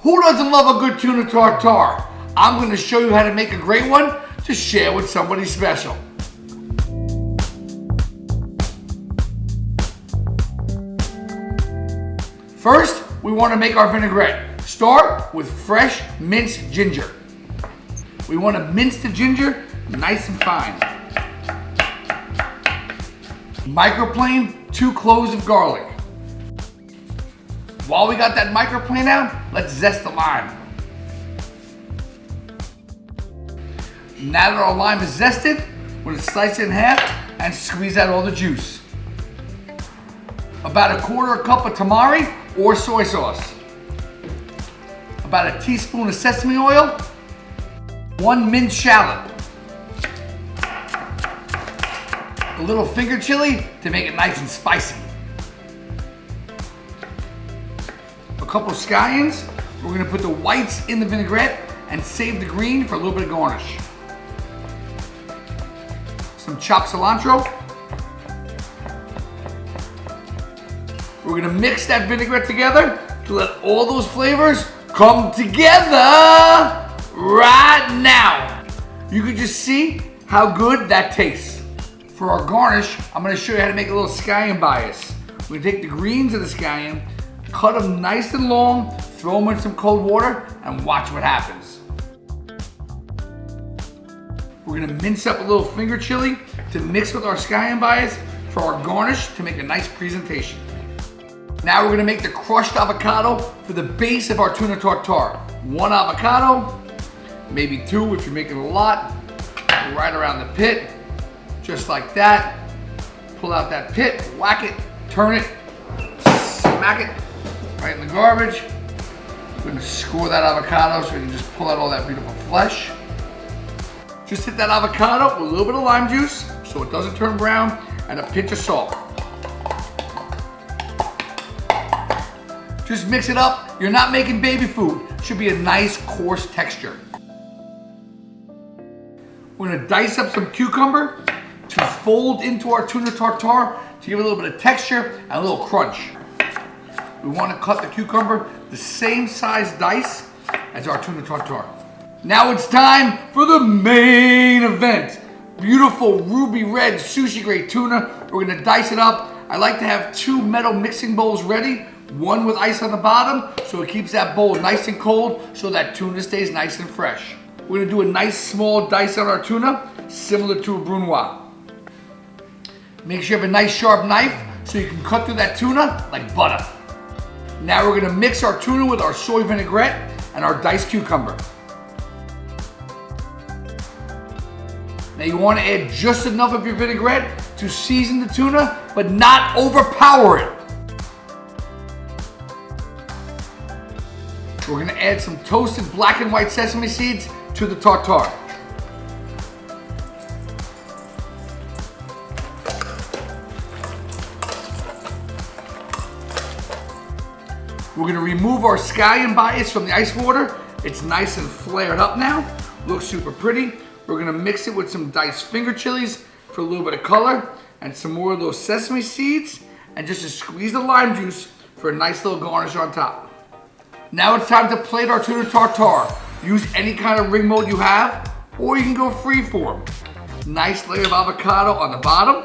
Who doesn't love a good tuna tartare? I'm going to show you how to make a great one to share with somebody special. First, we want to make our vinaigrette. Start with fresh minced ginger. We want to mince the ginger nice and fine. Microplane 2 cloves of garlic. While we got that microplane out, let's zest the lime. Now that our lime is zested, we're going to slice it in half and squeeze out all the juice. About 1/4 cup of tamari or soy sauce. About a teaspoon of sesame oil. 1 minced shallot. A little finger chili to make it nice and spicy. A couple of scallions. We're going to put the whites in the vinaigrette and save the green for a little bit of garnish. Some chopped cilantro. We're going to mix that vinaigrette together to let all those flavors come together right now. You can just see how good that tastes. For our garnish, I'm going to show you how to make a little scallion bias. We're going to take the greens of the scallion, cut them nice and long, throw them in some cold water, and watch what happens. We're going to mince up a little finger chili to mix with our scallion bias for our garnish to make a nice presentation. Now we're going to make the crushed avocado for the base of our tuna tartare. 1 avocado, maybe 2 if you're making a lot, right around the pit, just like that. Pull out that pit, whack it, turn it, smack it right in the garbage. We're going to score that avocado so we can just pull out all that beautiful flesh. Just hit that avocado with a little bit of lime juice so it doesn't turn brown, and a pinch of salt. Just mix it up. You're not making baby food. It should be a nice coarse texture. We're going to dice up some cucumber to fold into our tuna tartare to give it a little bit of texture and a little crunch. We want to cut the cucumber the same size dice as our tuna tartare. Now it's time for the main event. Beautiful ruby red sushi grade tuna. We're going to dice it up. I like to have 2 metal mixing bowls ready. 1 with ice on the bottom so it keeps that bowl nice and cold so that tuna stays nice and fresh. We're going to do a nice small dice on our tuna, similar to a brunoise. Make sure you have a nice sharp knife so you can cut through that tuna like butter. Now we're going to mix our tuna with our soy vinaigrette and our diced cucumber. Now you want to add just enough of your vinaigrette to season the tuna, but not overpower it. We're going to add some toasted black and white sesame seeds to the tartare. We're going to remove our scallion bias from the ice water. It's nice and flared up now. Looks super pretty. We're going to mix it with some diced finger chilies for a little bit of color and some more of those sesame seeds, and just to squeeze the lime juice for a nice little garnish on top. Now it's time to plate our tuna tartare. Use any kind of ring mold you have, or you can go freeform. Nice layer of avocado on the bottom.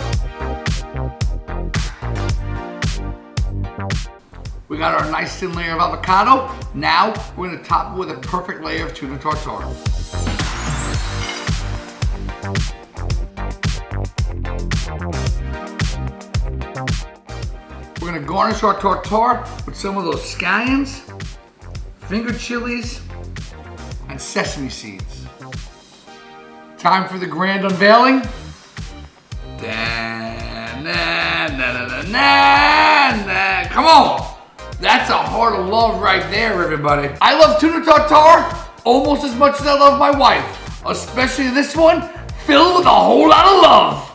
We got our nice thin layer of avocado. Now we're going to top it with a perfect layer of tuna tartare. We're going to garnish our tartare with some of those scallions, finger chilies, and sesame seeds. Time for the grand unveiling. Come on! That's a heart of love right there, everybody. I love tuna tartare almost as much as I love my wife, especially this one filled with a whole lot of love.